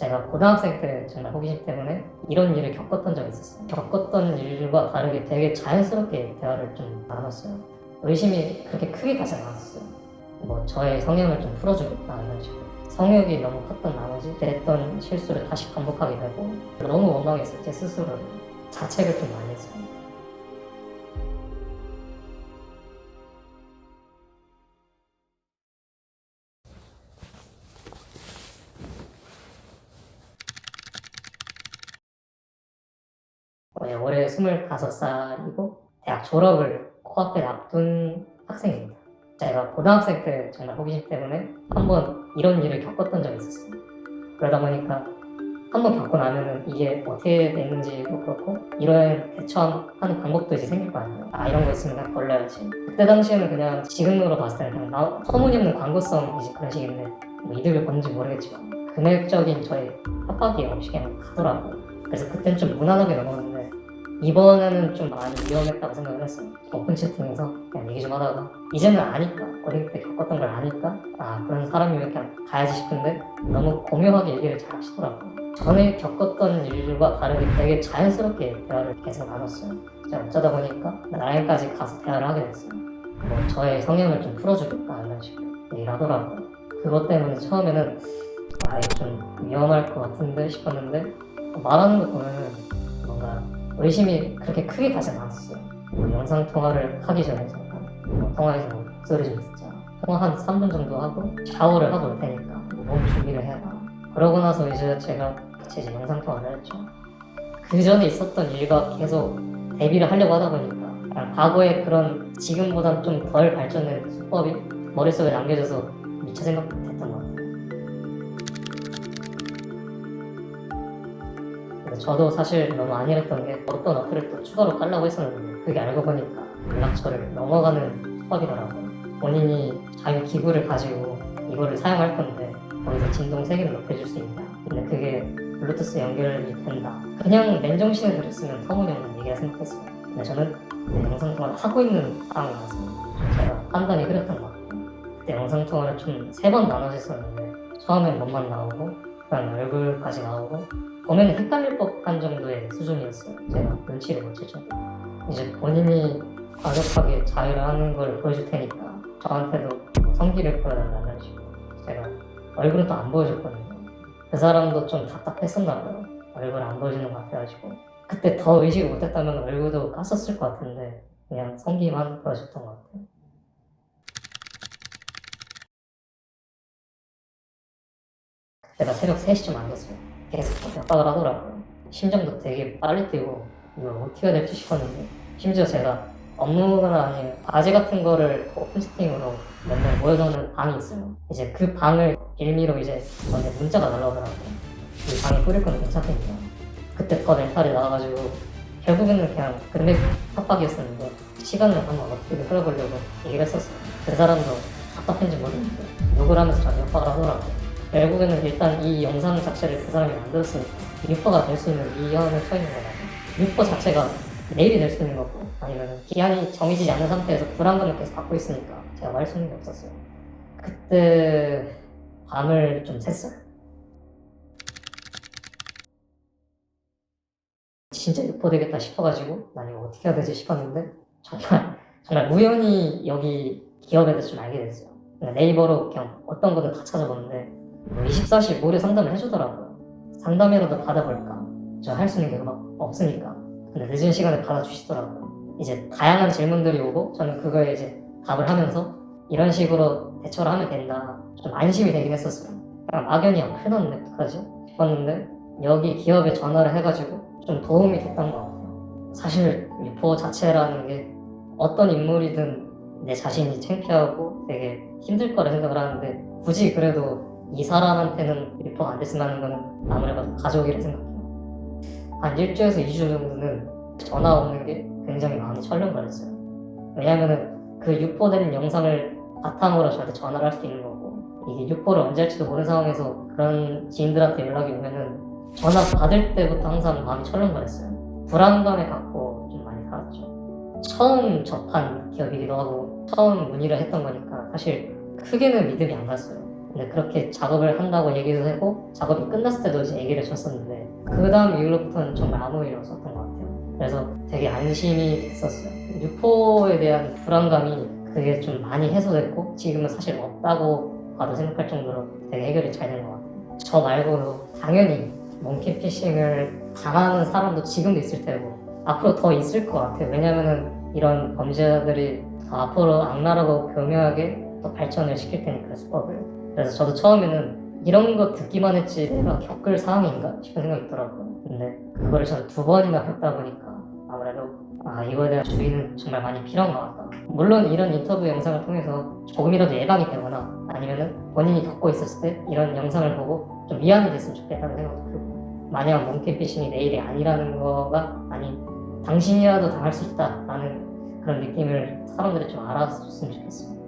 제가 고등학생 때 정말 호기심 때문에 이런 일을 겪었던 적이 있었어요. 겪었던 일과 다르게 되게 자연스럽게 대화를 좀 나눴어요. 의심이 그렇게 크게 가지 않았어요. 뭐 저의 성향을 좀 풀어주겠다 이런 식으로. 성욕이 너무 컸던 나머지 그랬던 실수를 다시 반복하게 되고 너무 원망했어요. 제 스스로를. 자책을 좀 많이 했어요. 올해 25살이고 대학 졸업을 코앞에 앞둔 학생입니다. 제가 고등학생 때 정말 호기심 때문에 한번 이런 일을 겪었던 적이 있었어요. 그러다 보니까 한번 겪고 나면은 이게 어떻게 됐는지도 그렇고 이런 대처하는 방법도 이제 생길 거 아니에요. 아, 이런 거 있으면 그냥 걸러야지. 그때 당시에는 그냥 지금으로 봤을 때는 그냥 터무니없는 광고성 이제 그런 식인데 뭐 이득을 보는지 모르겠지만 금액적인 저의 협박이 없이 그냥 가더라고요. 그래서 그땐 좀 무난하게 넘어갔는데 이번에는 좀 많이 위험했다고 생각을 했어요. 오픈 채팅에서 그냥 얘기 좀 하다가 이제는 아니까 어릴 때 겪었던 걸 아니까 아 그런 사람이면 그냥 가야지 싶은데 너무 고묘하게 얘기를 잘 하시더라고요. 전에 겪었던 일과 다르게 되게 자연스럽게 대화를 계속 나눴어요. 제가 어쩌다 보니까 나라에까지 가서 대화를 하게 됐어요. 뭐 저의 성향을 좀 풀어주겠다 이런 식으로 얘기를 하더라고요. 그것 때문에 처음에는 아 이거 좀 위험할 것 같은데 싶었는데 말하는 거 보면은 뭔가 의심이 그렇게 크게 가지 않았어요. 영상 통화를 하기 전에 잠깐 통화해서 목소리 좀 듣자. 통화 한 3분 정도 하고 샤워를 하고 올 테니까 몸 준비를 해라. 그러고 나서 이제 제가 같이 이제 영상 통화를 했죠. 그 전에 있었던 일과 계속 대비를 하려고 하다 보니까 과거에 그런 지금보단 좀 덜 발전된 수법이 머릿속에 남겨져서 미처 생각 못했던 것 같아요. 저도 사실 너무 안일했던 게 어떤 어플을 또 추가로 깔라고 했었는데 그게 알고 보니까 연락처를 넘어가는 수법이더라고요. 본인이 자기 기구를 가지고 이거를 사용할 건데 거기서 진동 세기를 높여줄 수 있다. 근데 그게 블루투스 연결이 된다. 그냥 맨정신에 들었으면 터무니없는 얘기라 생각했어요. 근데 저는 영상통화를 하고 있는 상황이라서 제가 판단이 흐렸던 것 같아요. 그때 영상통화를 좀 3번 나눠서 했었는데 처음엔 몸만 나오고 그다음에 얼굴까지 나오고 보면 헷갈릴 법한 정도의 수준이었어요. 제가 눈치를 못 채죠. 이제 본인이 과격하게 자유를 하는 걸 보여줄 테니까 저한테도 성기를 보여달라는 식으로 제가 얼굴은 또 안 보여줬거든요. 그 사람도 좀 답답했었나 봐요. 얼굴 안 보여주는 것 같아가지고 그때 더 의식을 못했다면 얼굴도 깠었을 것 같은데 그냥 성기만 보여줬던 것 같아요. 그때가 새벽 3시쯤 안 됐어요. 계속 협박을 하더라고요. 심장도 되게 빨리 뛰고 이걸 어떻게 해야 될지 싶었는데 심지어 제가 업무나 아니면 과제 같은 거를 오픈 채팅으로 맨날 모여놓는 방이 있어요. 이제 그 방을 빌미로 이제 저한테 문자가 날라오더라고요. 이 방에 뿌릴 건 괜찮겠냐. 그때 더 멘탈이 나와가지고 결국에는 그냥 금액 협박이었었는데 시간을 한번 어떻게 끌어보려고 얘기를 했었어요. 그 사람도 답답한지 모르겠는데 욕을 하면서 저한테 협박을 하더라고요. 결국에는 일단 이 영상 자체를 그 사람이 만들었으니까 유포가 될 수 있는 위험에 처해 있는 거라고. 유포 자체가 내일이 될 수 있는 거고 아니면 기한이 정해지지 않은 상태에서 불안감을 계속 갖고 있으니까 제가 말 수 있는 게 없었어요. 그때 밤을 좀 샜어요. 진짜 유포되겠다 싶어가지고 난 이거 어떻게 해야 되지 싶었는데 정말 우연히 여기 기업에 대해서 좀 알게 됐어요. 네이버로 그냥 어떤 거든 다 찾아보는데 24시 무료 상담을 해주더라고요. 상담이라도 받아볼까? 저 할 수 있는 게 막 없으니까. 근데 늦은 시간에 받아주시더라고요. 이제 다양한 질문들이 오고 저는 그거에 이제 답을 하면서 이런 식으로 대처를 하면 된다. 좀 안심이 되긴 했었어요. 그냥 막연히 큰일 났네 어떡하지? 싶었는데 여기 기업에 전화를 해가지고 좀 도움이 됐던 것 같아요. 사실 유포 자체라는 게 어떤 인물이든 내 자신이 창피하고 되게 힘들 거라 생각을 하는데 굳이 그래도 이 사람한테는 유포가 안 됐으면 하는 거는 아무래도 가족이라 생각해요. 한 1주에서 2주 정도는 전화 오는 게 굉장히 마음이 철렁거렸어요. 왜냐면은 그 유포된 영상을 바탕으로 저한테 전화를 할 수도 있는 거고 이게 유포를 언제 할지도 모르는 상황에서 그런 지인들한테 연락이 오면은 전화 받을 때부터 항상 마음이 철렁거렸어요. 불안감에 갖고 좀 많이 살았죠. 처음 접한 기업이기도 하고 처음 문의를 했던 거니까 사실 크게는 믿음이 안 갔어요. 근데 그렇게 작업을 한다고 얘기도 하고 작업이 끝났을 때도 이제 얘기를 줬었는데 그 다음 이후로부터는 정말 아무 일 없었던 것 같아요. 그래서 되게 안심이 됐었어요. 유포에 대한 불안감이 그게 좀 많이 해소됐고 지금은 사실 없다고 봐도 생각할 정도로 되게 해결이 잘 된 것 같아요. 저 말고도 당연히 몽키피싱을 당하는 사람도 지금도 있을 테고 앞으로 더 있을 것 같아요. 왜냐면은 이런 범죄자들이 더 앞으로 악랄하고 교묘하게 또 발전을 시킬 테니까 수법을. 그래서 저도 처음에는 이런 거 듣기만 했지 내가 겪을 상황인가 싶은 생각이 들더라고요. 근데 그거를 저는 2번이나 겪다 보니까 아무래도 이거에 대한 주의는 정말 많이 필요한 것 같다. 물론 이런 인터뷰 영상을 통해서 조금이라도 예방이 되거나 아니면은 본인이 겪고 있었을 때 이런 영상을 보고 좀 위안이 됐으면 좋겠다는 생각도 들고 만약 몽키피싱이 내일이 아니라는 거가 아닌 당신이라도 당할 수 있다라는 그런 느낌을 사람들이 좀 알아줬으면 좋겠어요.